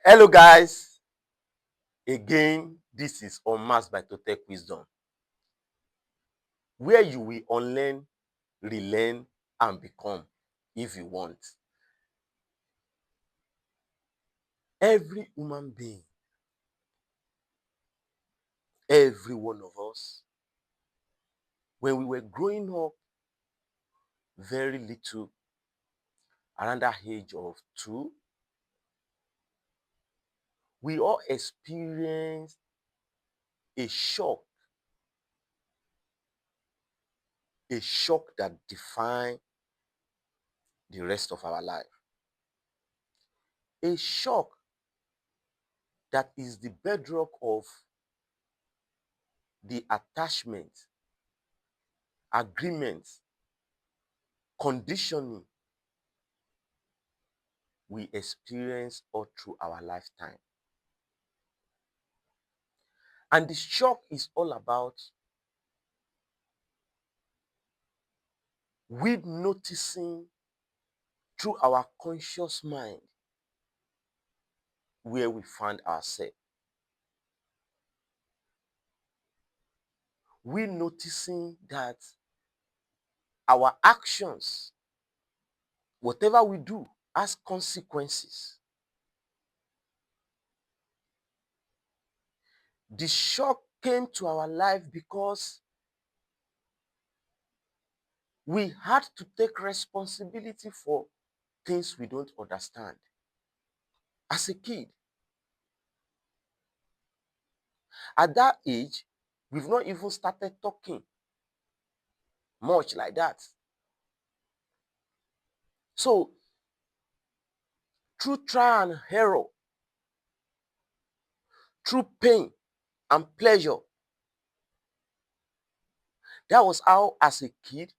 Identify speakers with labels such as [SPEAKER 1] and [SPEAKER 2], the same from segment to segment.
[SPEAKER 1] Hello guys, again this is Unmasked by Totec Wisdom, where you will unlearn, relearn and become if you want. Every human being, every one of us, when we were growing up very little, around the age of 2, we all experienced a shock that defined the rest of our life. A shock that is the bedrock of the attachment, agreement, conditioning we experience all through our lifetime. And the shock is all about we noticing through our conscious mind where we find ourselves. We noticing that our actions, whatever we do, has consequences. The shock came to our life because we had to take responsibility for things we don't understand. As a kid, at that age, we've not even started talking much like that. So, through trial and error, through pain and pleasure, that was how, as a kid,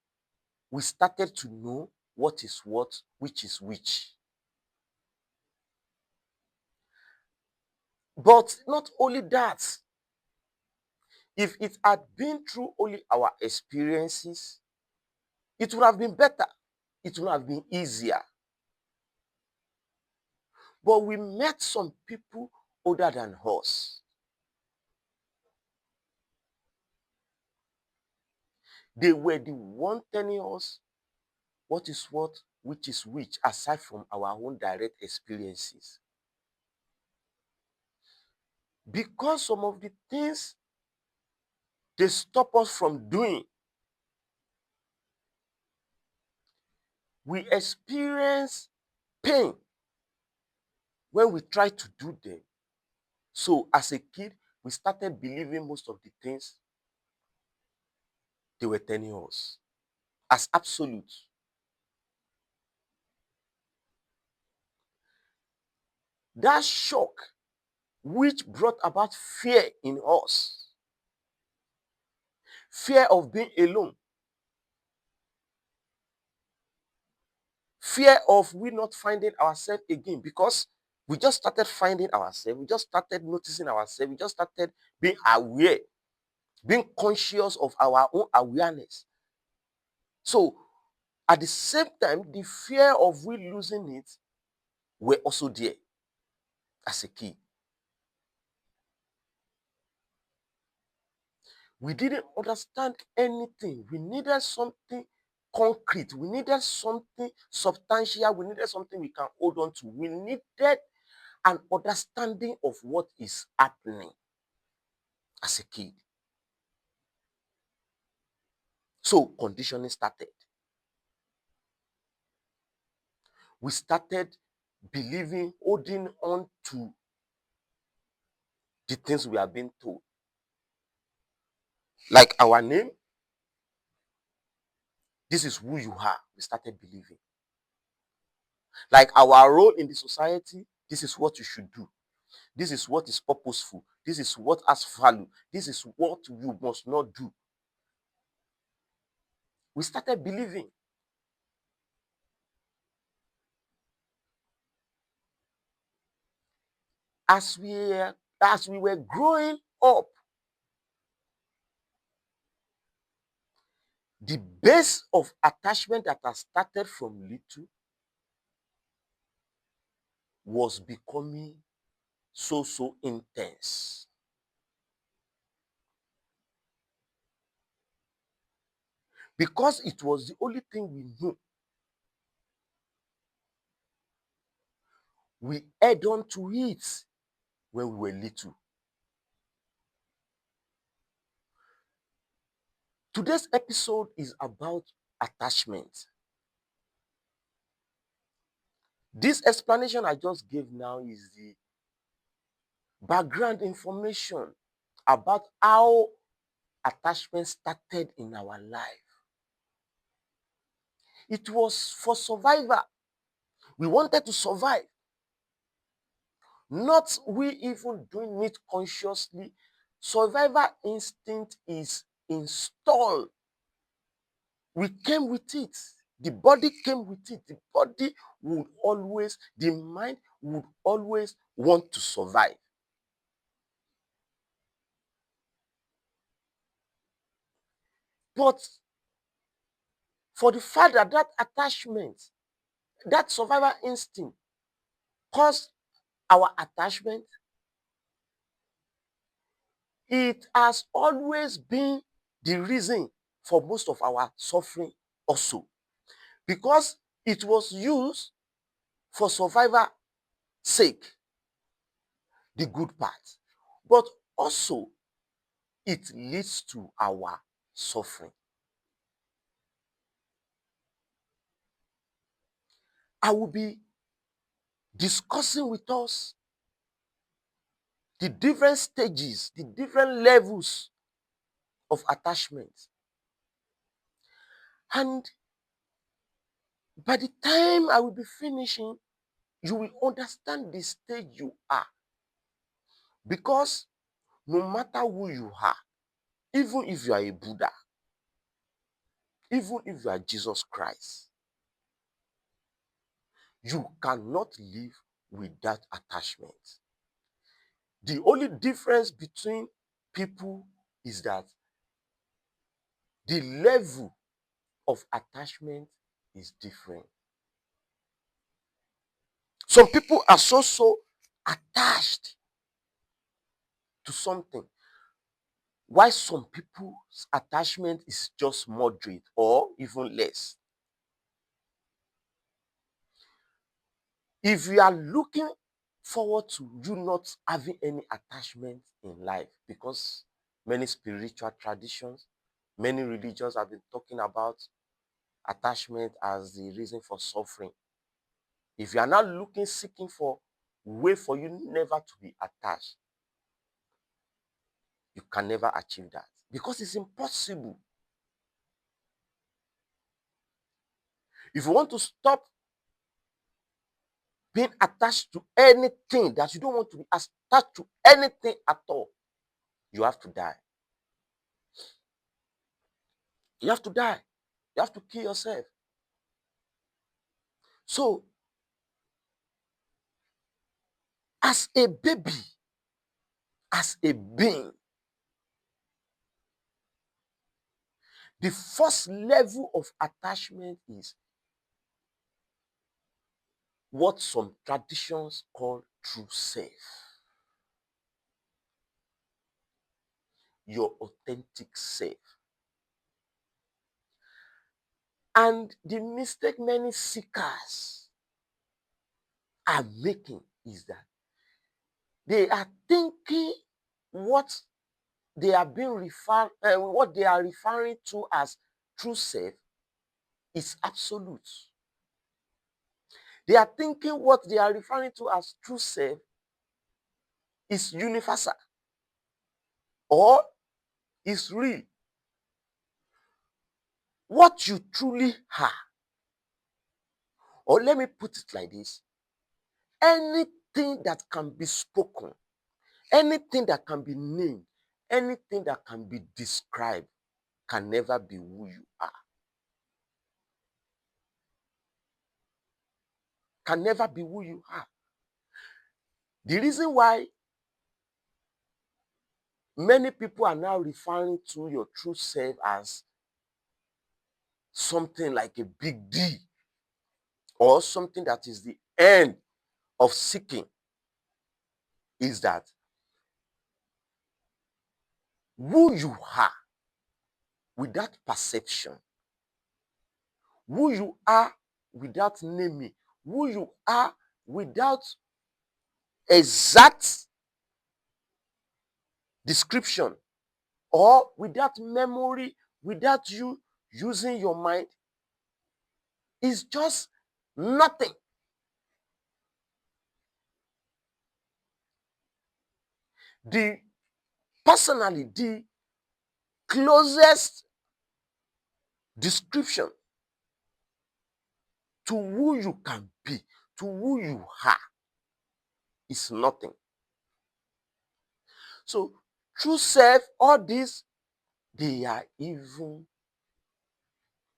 [SPEAKER 1] we started to know what is what, which is which. But not only that, if it had been through only our experiences, it would have been better. It would have been easier. But we met some people older than us. They were the one telling us what is what, which is which, aside from our own direct experiences. Because some of the things they stop us from doing, we experience pain when we try to do them. So as a kid, we started believing most of the things they were telling us as absolute. That shock, which brought about fear in us, fear of being alone, fear of we not finding ourselves again, because we just started finding ourselves, we just started noticing ourselves, we just started being aware, being conscious of our own awareness. So at the same time, the fear of we losing it were also there as a kid. We didn't understand anything. We needed something concrete. We needed something substantial. We needed something we can hold on to. We needed an understanding of what is happening as a kid. So conditioning started. We started believing, holding on to the things we are being told. Like our name, this is who you are. We started believing. Like our role in the society, this is what you should do. This is what is purposeful. This is what has value. This is what you must not do. We started believing. As we were growing up, the base of attachment that has started from little was becoming so intense? Because it was the only thing we knew. We held on to it when we were little. Today's episode is about attachment. This explanation I just gave now is the background information about how attachment started in our life. It was for survival. We wanted to survive. Not we even doing it consciously. Survival instinct is installed. We came with it. The body came with it. The body would always, the mind would always want to survive. But for the fact that that attachment, that survival instinct caused our attachment, it has always been the reason for most of our suffering also. Because it was used for survival sake, the good part. But also it leads to our suffering. I will be discussing with us the different stages, the different levels of attachment. And by the time I will be finishing, you will understand the stage you are. Because no matter who you are, even if you are a Buddha, even if you are Jesus Christ, you cannot live without attachment. The only difference between people is that the level of attachment is different. Some people are so attached to something, while some people's attachment is just moderate or even less. If you are looking forward to you not having any attachment in life, because many spiritual traditions, many religions have been talking about attachment as the reason for suffering. If you are not looking, seeking for way for you never to be attached, you can never achieve that because it's impossible. If you want to stop being attached to anything, that you don't want to be attached to anything at all, you have to die. You have to die. You have to kill yourself. So, as a baby, as a being, the first level of attachment is what some traditions call true self, your authentic self. And the mistake many seekers are making is that they are thinking what what they are referring to as true self is absolute. They are thinking what they are referring to as true self is universal or is real. What you truly are, or let me put it like this: anything that can be spoken, anything that can be named, anything that can be described can never be who you are. Can never be who you are. The reason why many people are now referring to your true self as something like a big D or something that is the end of seeking is that who you are without perception, who you are without naming, who you are without exact description, or without memory, without you using your mind, is just nothing. The personally, the closest description to who you can be, to who you are, is nothing. So, true self, all these, they are even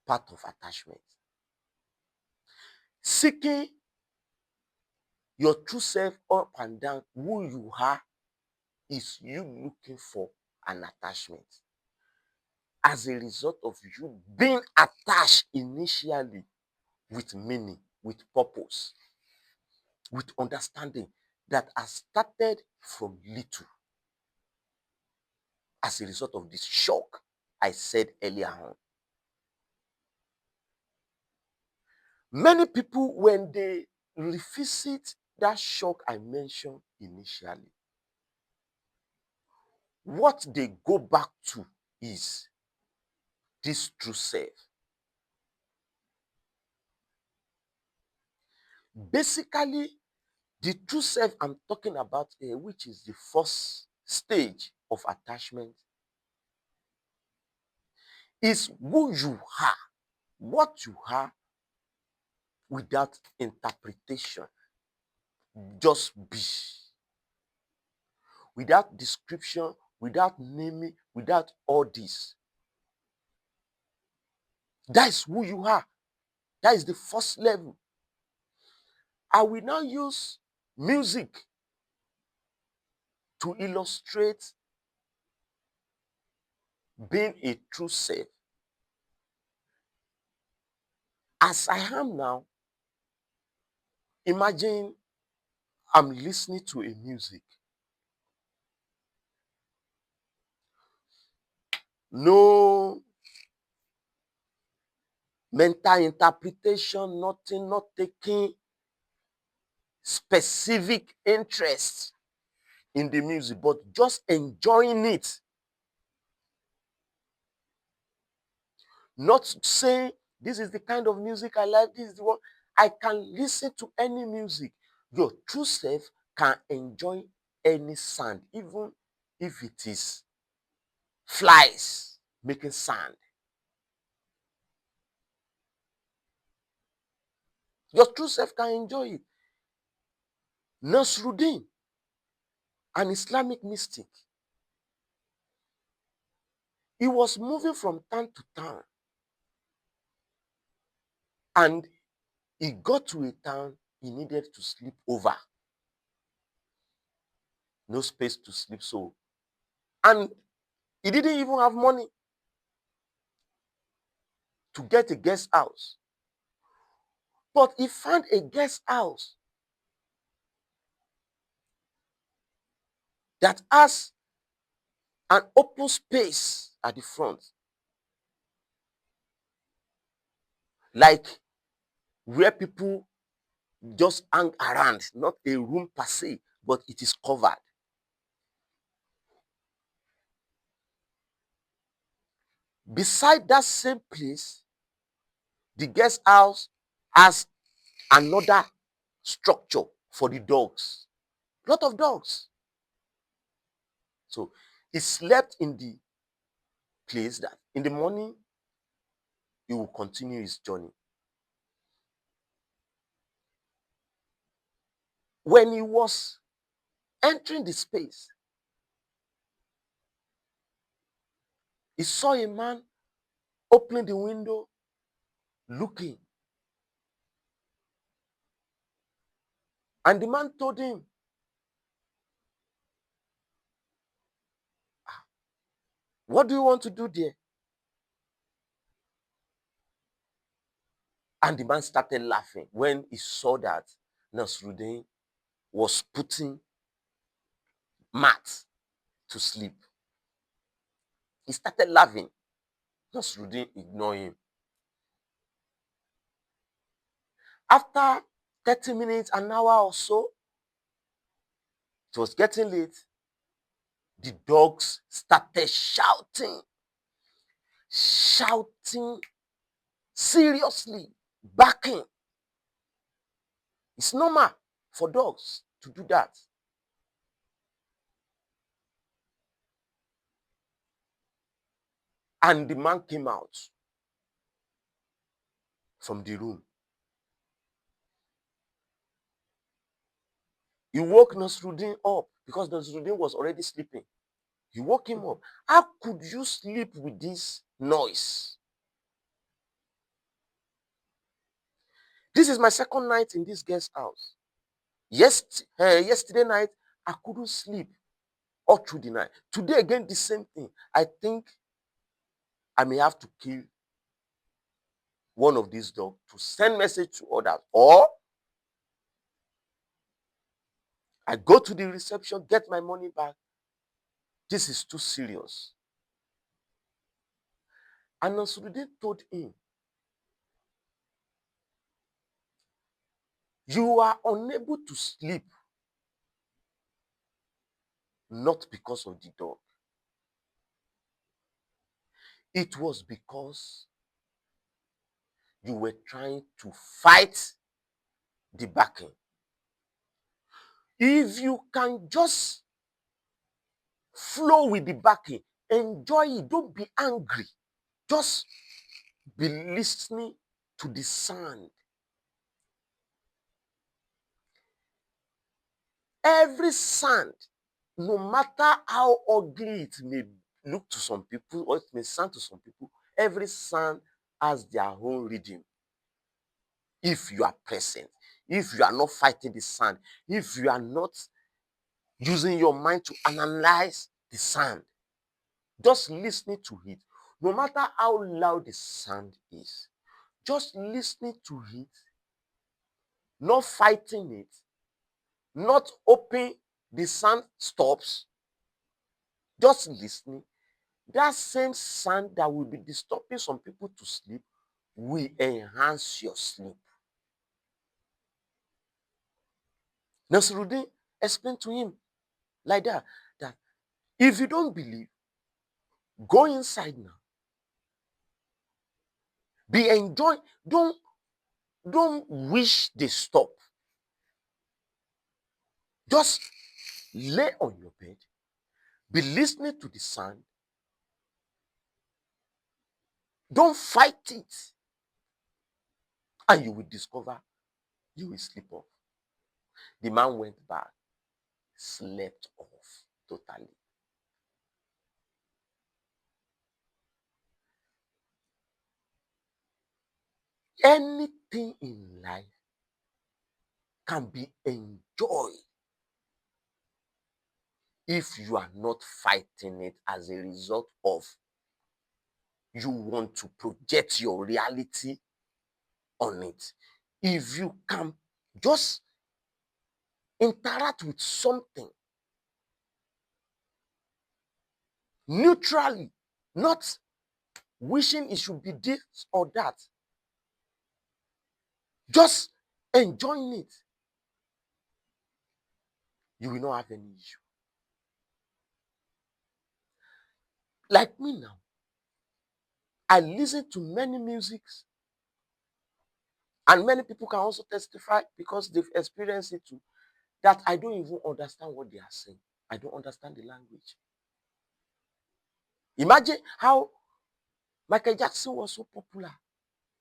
[SPEAKER 1] part of attachment. Seeking your true self up and down, who you are, is you looking for an attachment. As a result of you being attached initially with meaning, with purpose, with understanding that has started from little as a result of this shock I said earlier on. Many people, when they revisit that shock I mentioned initially, what they go back to is this true self. Basically, the true self I'm talking about here, which is the first stage of attachment, is who you are, what you are without interpretation. Just be. Without description, without naming, without all this. That is who you are. That is the first level. I will now use music to illustrate being a true self. As I am now, imagine I'm listening to a music. No mental interpretation, nothing, not taking specific interest in the music, but just enjoying it. Not saying this is the kind of music I like, this is the one. I can listen to any music. Your true self can enjoy any sound, even if it is flies making sound. Your true self can enjoy it. Nasruddin, an Islamic mystic, he was moving from town to town, and he got to a town he needed to sleep over. No space to sleep, so, and he didn't even have money to get a guest house. But he found a guest house that has an open space at the front, like where people just hang around, not a room per se, but it is covered. Beside that same place, the guest house has another structure for the dogs. Lot of dogs. So he slept in the place that in the morning he will continue his journey. When he was entering the space, he saw a man opening the window, looking. And the man told him, "What do you want to do there?" And the man started laughing when he saw that Nasruddin was putting mat to sleep. He started laughing. Nasruddin ignored him. After 30 minutes, an hour or so, it was getting late. The dogs started shouting seriously, barking. It's normal for dogs to do that. And the man came out from the room. He woke Nasruddin up because Nasruddin was already sleeping. He woke him up. How could you sleep with this noise? This is my second night in this guest house. Yesterday night, I couldn't sleep all through the night. Today again, the same thing. I think I may have to kill one of these dogs to send message to others, or I go to the reception, get my money back. This is too serious. And Nasruddin told him, you are unable to sleep not because of the dog. It was because you were trying to fight the backing. If you can just flow with the backing, enjoy it, don't be angry. Just be listening to the sound. Every sound, no matter how ugly it may look to some people or it may sound to some people, every sound has their own rhythm. If you are present, if you are not fighting the sound, if you are not using your mind to analyze the sound, just listening to it, no matter how loud the sound is, just listening to it, not fighting it, not hoping the sound stops, just listening. That same sound that will be disturbing some people to sleep will enhance your sleep. Nasruddin explained to him like that if you don't believe, go inside now. Be enjoying. Don't wish they stop. Just lay on your bed, be listening to the sound. Don't fight it, and you will discover you will sleep off. The man went back, slept off totally. Anything in life can be enjoyed if you are not fighting it as a result of you want to project your reality on it. If you can just interact with something neutrally, not wishing it should be this or that, just enjoying it, you will not have any issue. Like me now, I listen to many musics, and many people can also testify because they've experienced it too, that I don't even understand what they are saying. I don't understand the language. Imagine how Michael Jackson was so popular,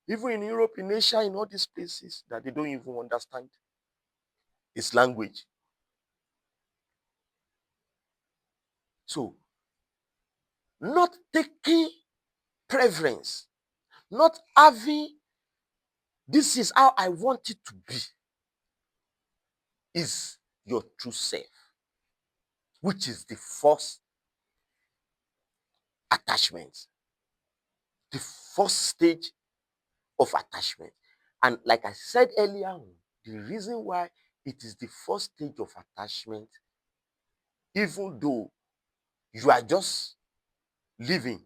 [SPEAKER 1] even in Europe, in Asia, in all these places, that they don't even understand his language. So, not taking preference, not having this is how I want it to be, is your true self, which is the first attachment, the first stage of attachment. And like I said earlier on, the reason why it is the first stage of attachment even though you are just living,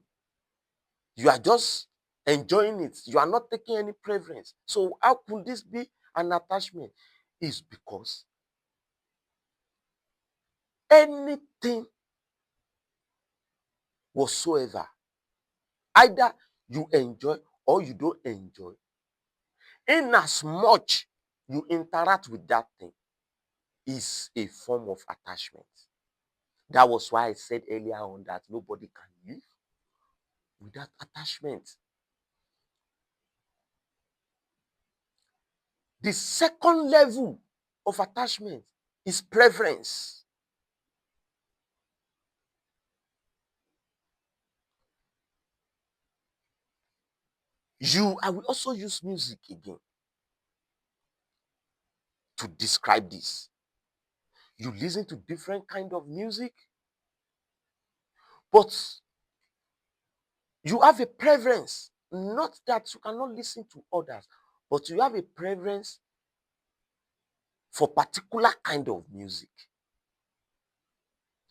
[SPEAKER 1] you are just enjoying it, you are not taking any preference. So how could this be an attachment? Is because anything whatsoever, either you enjoy or you don't enjoy, in as much you interact with that thing, is a form of attachment. That was why I said earlier on that nobody can live without attachment. The second level of attachment is preference. I will also use music again to describe this. You listen to different kind of music, but you have a preference. Not that you cannot listen to others, but you have a preference for particular kind of music.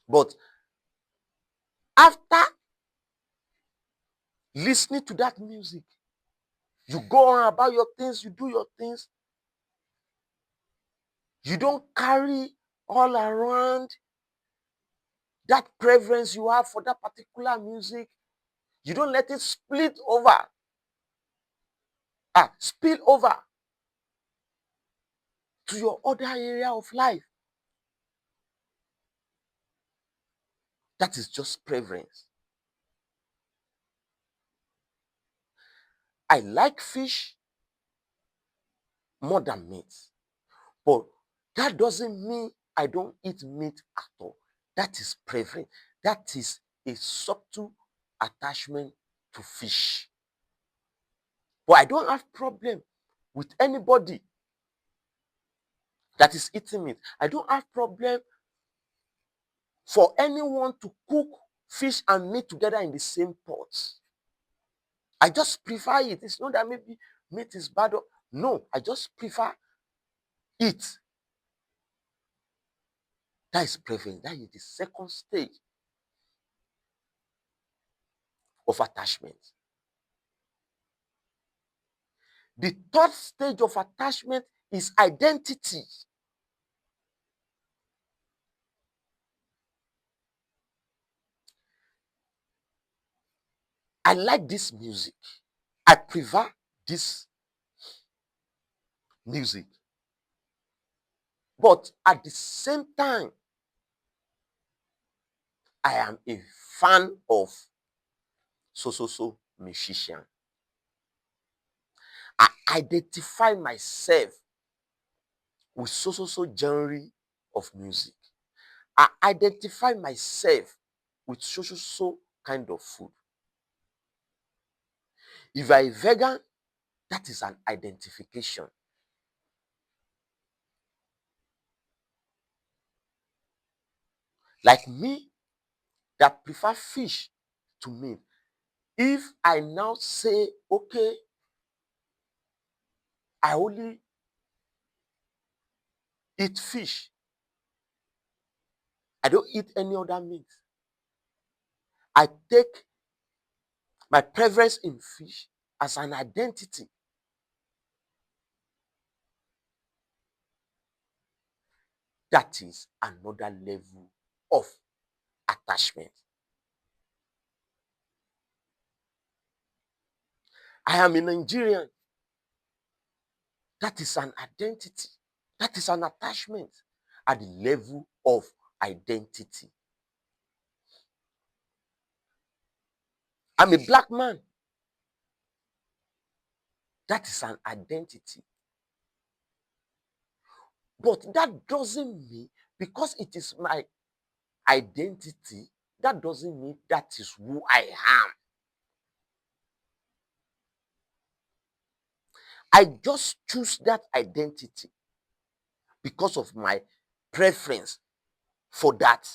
[SPEAKER 1] But after listening to that music, you go on about your things, you do your things. You don't carry all around that preference you have for that particular music. You don't let it spill over to your other area of life. That is just preference. I like fish more than meat, but that doesn't mean I don't eat meat at all. That is preference. That is a subtle attachment to fish. But I don't have problem with anybody that is eating meat. I don't have problem for anyone to cook fish and meat together in the same pot. I just prefer it. It's not that maybe meat is bad. No, I just prefer it. That is preference. That is the second stage of attachment. The third stage of attachment is identity. I like this music. I prefer this music. But at the same time, I am a fan of so musician. I identify myself with so genre of music. I identify myself with so kind of food. If you're a vegan, that is an identification. Like me, that prefer fish to meat. If I now say, okay, I only eat fish, I don't eat any other meat, I take my preference in fish as an identity. That is another level of attachment. I am a Nigerian. That is an identity. That is an attachment at the level of identity. I'm a black man. That is an identity. But that doesn't mean, because it is my identity, that doesn't mean that is who I am. I just choose that identity because of my preference for that.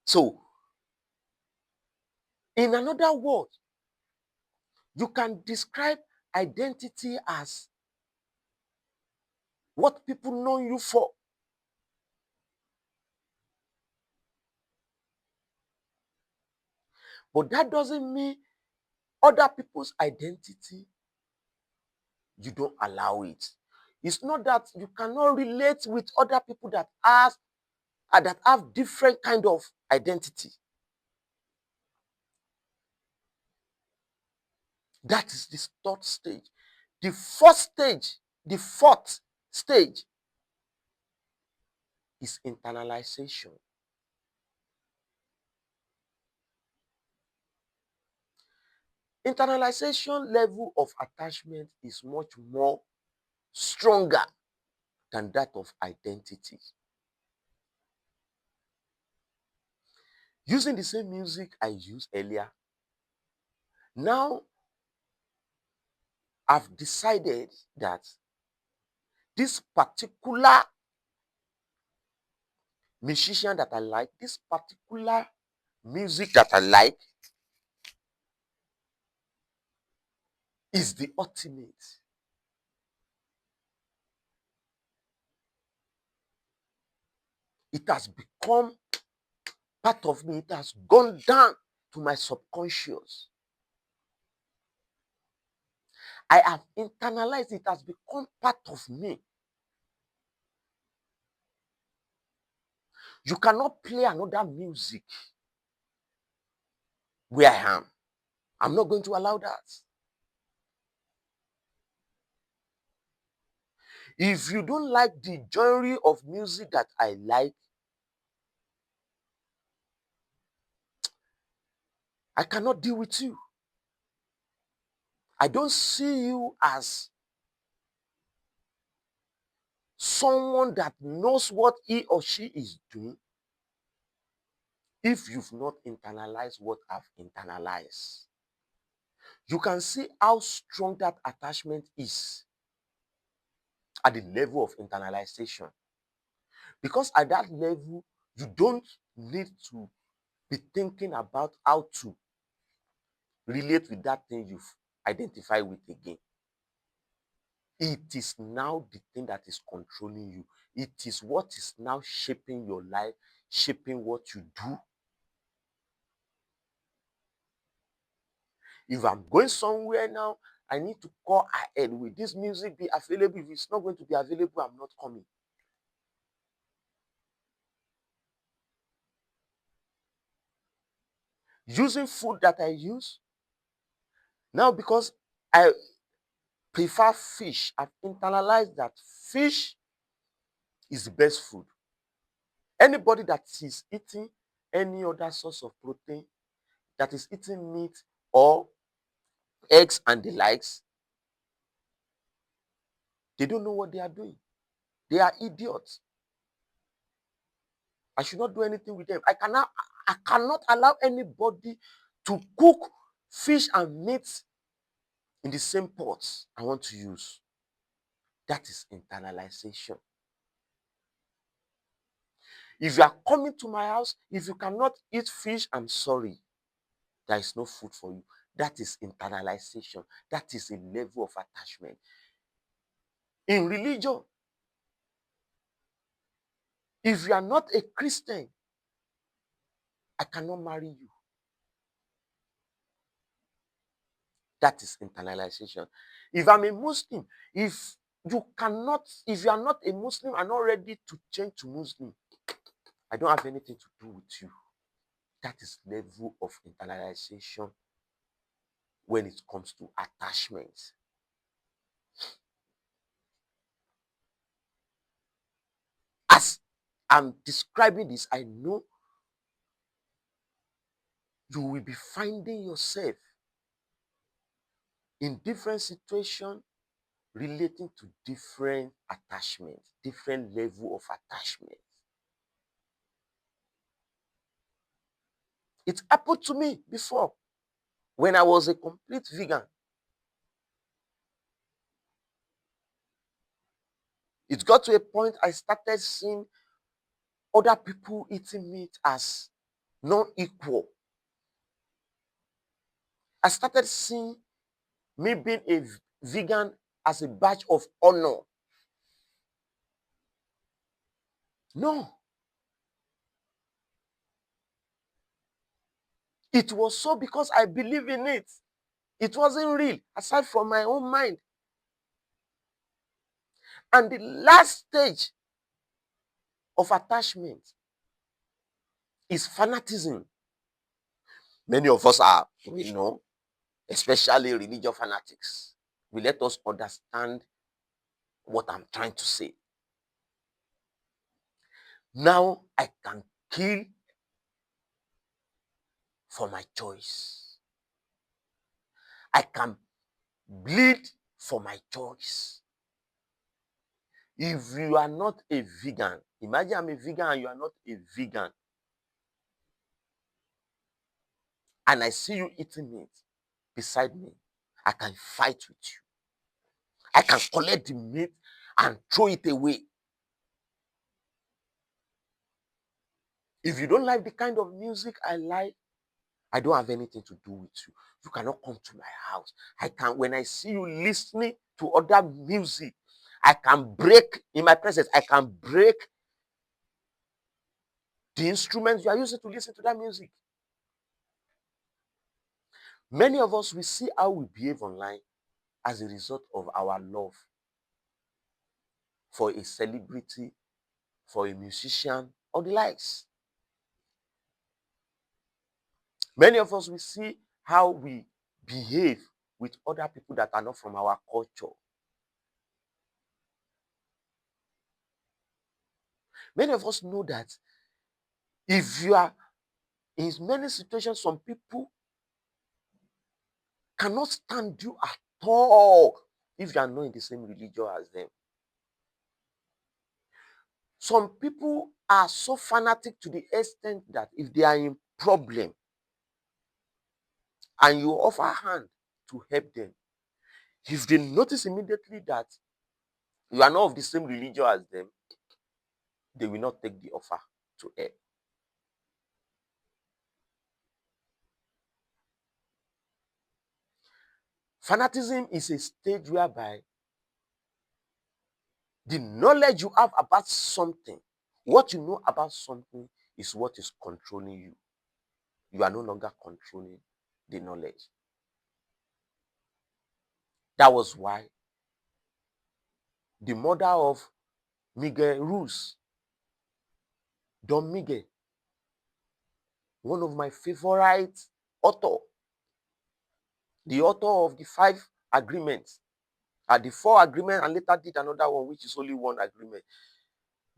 [SPEAKER 1] So, in another word, you can describe identity as what people know you for. But that doesn't mean other people's identity, you don't allow it. It's not that you cannot relate with other people that have different kind of identity. That is the third stage. The fourth stage is internalization. Internalization level of attachment is much more stronger than that of identity. Using the same music I used earlier, now I've decided that this particular musician that I like, this particular music that I like is the ultimate. It has become part of me. It has gone down to my subconscious. I have internalized it. It has become part of me. You cannot play another music where I am. I'm not going to allow that. If you don't like the genre of music that I like, I cannot deal with you. I don't see you as someone that knows what he or she is doing if you've not internalized what I've internalized. You can see how strong that attachment is at the level of internalization. Because at that level, you don't need to be thinking about how to relate with that thing you've identified with again. It is now the thing that is controlling you. It is what is now shaping your life, shaping what you do. If I'm going somewhere now, I need to call ahead. Will this music be available? If it's not going to be available, I'm not coming. Using food that I use now, because I prefer fish, I've internalized that fish is the best food. Anybody that is eating any other source of protein, that is eating meat or eggs and the likes, they don't know what they are doing. They are idiots. I should not do anything with them. I cannot allow anybody to cook fish and meat in the same pots I want to use. That is internalization. If you are coming to my house, if you cannot eat fish, I'm sorry. There is no food for you. That is internalization. That is a level of attachment. In religion, if you are not a Christian, I cannot marry you. That is internalization. If I'm a Muslim, if if you are not a Muslim and not ready to change to Muslim, I don't have anything to do with you. That is level of internalization when it comes to attachment. As I'm describing this, I know you will be finding yourself in different situations relating to different attachments, different level of attachment. It happened to me before when I was a complete vegan. It got to a point I started seeing other people eating meat as non-equal. I started seeing me being a vegan as a badge of honor. No, It was so because I believe in it. It wasn't real, aside from my own mind. And the last stage of attachment is fanaticism. Many of us are, especially religious fanatics. Will let us understand what I'm trying to say. Now I can kill for my choice. I can bleed for my choice. If you are not a vegan, imagine I'm a vegan and you are not a vegan, and I see you eating meat beside me, I can fight with you. I can collect the meat and throw it away. If you don't like the kind of music I like, I don't have anything to do with you. You cannot come to my house. When I see you listening to other music, I can break, in my presence, I can break the instruments you are using to listen to that music. Many of us, we see how we behave online as a result of our love for a celebrity, for a musician, or the likes. Many of us, we see how we behave with other people that are not from our culture. Many of us know that if you are in many situations, some people cannot stand you at all if you are not in the same religion as them. Some people are so fanatic to the extent that if they are in problem and you offer hand to help them, if they notice immediately that you are not of the same religion as them, they will not take the offer to help. Fanaticism is a stage whereby the knowledge you have about something, what you know about something, is what is controlling you. You are no longer controlling the knowledge. That was why the mother of Miguel Ruz, Don Miguel, one of my favorite author, the author of the 5 agreements, the 4 agreements, and later did another one, which is only 1 agreement.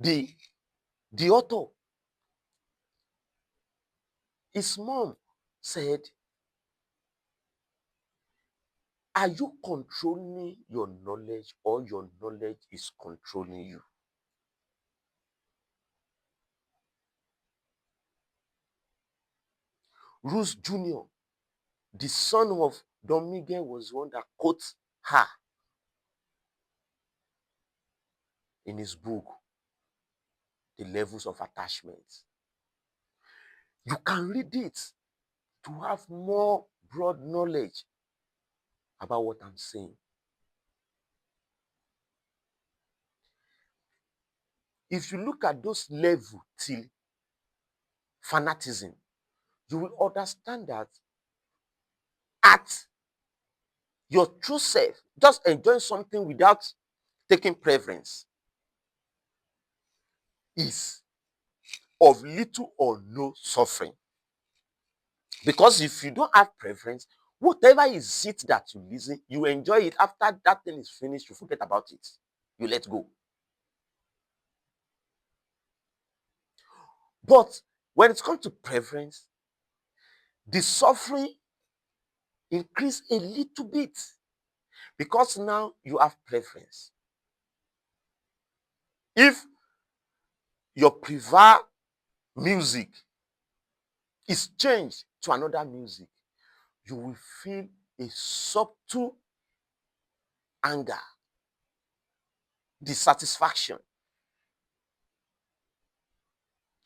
[SPEAKER 1] The author, his mom said, are you controlling your knowledge or your knowledge is controlling you? Ruz Jr., the son of Don Miguel, was one that quotes her in his book, The Levels of Attachment. You can read it to have more broad knowledge about what I'm saying. If you look at those levels till fanaticism, you will understand that at your true self, just enjoying something without taking preference is of little or no suffering. Because if you don't have preference, whatever is it that you listen, you enjoy it. After that thing is finished, you forget about it. You let go. But when it comes to preference, the suffering increase a little bit because now you have preference. If your preferred music is changed to another music, you will feel a subtle anger, dissatisfaction,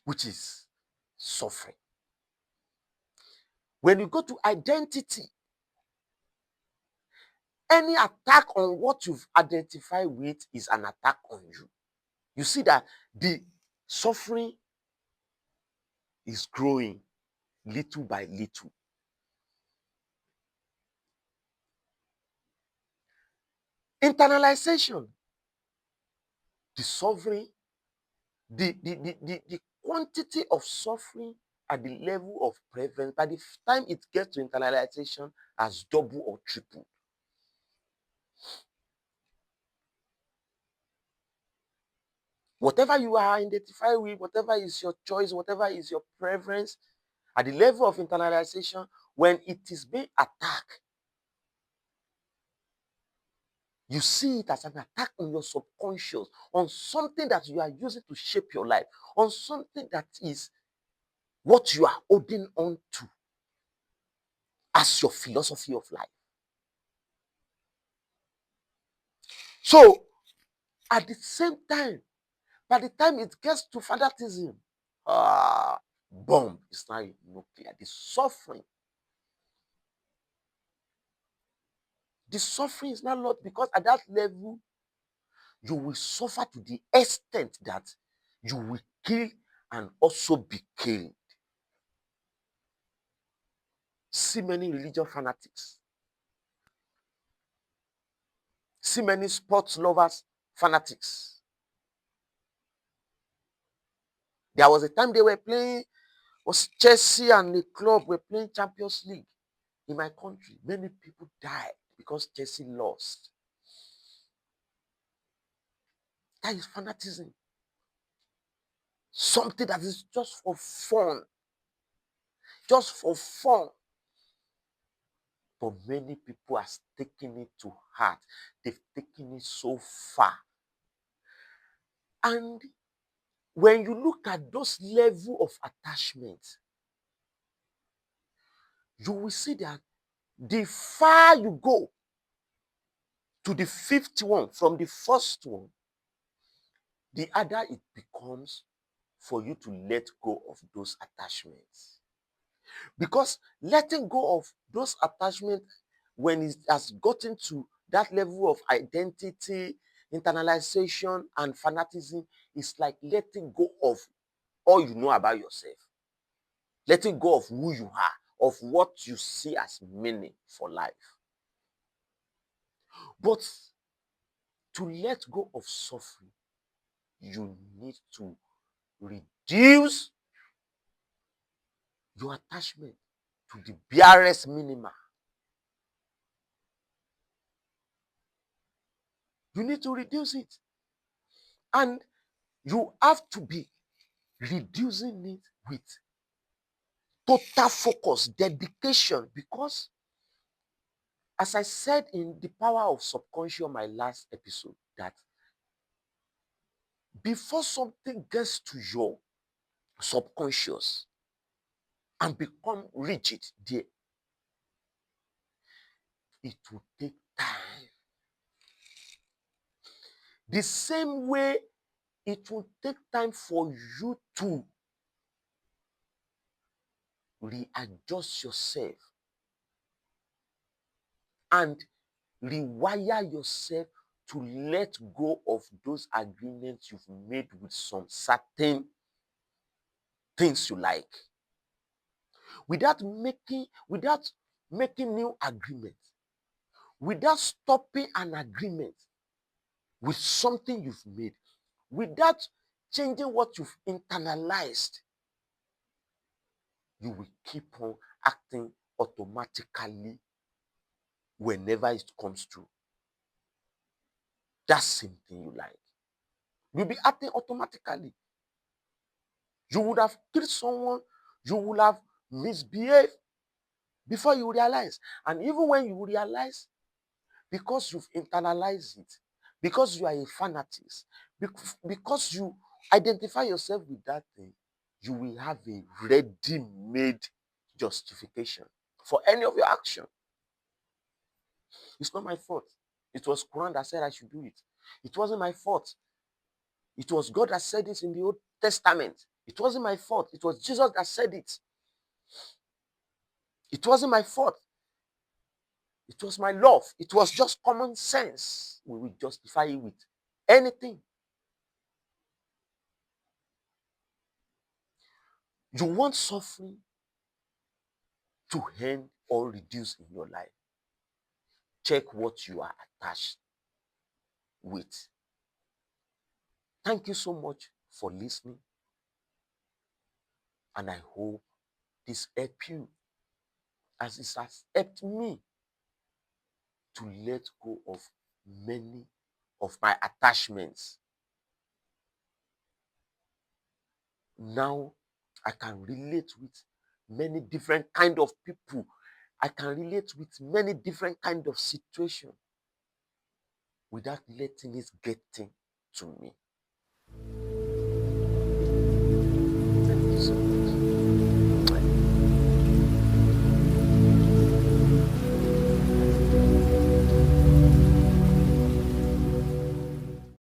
[SPEAKER 1] which is suffering. When you go to identity, any attack on what you've identified with is an attack on you. You see that the suffering is growing little by little. Internalization, the suffering, the quantity of suffering at the level of preference, by the time it gets to internalization, has double or triple. Whatever you are identified with, whatever is your choice, whatever is your preference, at the level of internalization, when it is being attacked, you see it as an attack on your subconscious, on something that you are using to shape your life, on something that is what you are holding on to as your philosophy of life. So, at the same time, by the time it gets to fanaticism, bomb is now nuclear. The suffering is not a lot, because at that level, you will suffer to the extent that you will kill and also be killed. See many religious fanatics. See many sports lovers fanatics. There was a time they were playing, was Chelsea and the club were playing Champions League in my country. Many people died because Chelsea lost. That is fanaticism. Something that is just for fun. Just for fun. But many people are taking it to heart. They've taken it so far. And when you look at those level of attachment, you will see that the far you go to the fifth one from the first one, the harder it becomes for you to let go of those attachments. Because letting go of those attachments, when it has gotten to that level of identity, internalization, and fanaticism, is like letting go of all you know about yourself. Letting go of who you are, of what you see as meaning for life. But to let go of suffering, you need to reduce your attachment to the barest minimum. You need to reduce it. And you have to be reducing it with total focus, dedication, because as I said in the power of subconscious, my last episode, that before something gets to your subconscious and become rigid there, it will take time. The same way it will take time for you to readjust yourself and rewire yourself to let go of those agreements you've made with some certain things you like, without making new agreements, without stopping an agreement with something you've made, without changing what you've internalized. You will keep on acting automatically whenever it comes to that same thing you like. You'll be acting automatically. You would have killed someone, you would have misbehaved before you realize. And even when you realize, because you've internalized it, because you are a fanatist, because you identify yourself with that thing, you will have a ready-made justification for any of your action. It's not my fault. It was Quran that said I should do it. It wasn't my fault. It was God that said it in the Old Testament. It wasn't my fault. It was Jesus that said it. It wasn't my fault. It was my love. It was just common sense. We will justify it with anything. You want suffering to end or reduce in your life. Check what you are attached with. Thank you so much for listening, and I hope this helped you as it has helped me to let go of many of my attachments. Now I can relate with many different kind of people. I can relate with many different kind of situations without letting it get into me.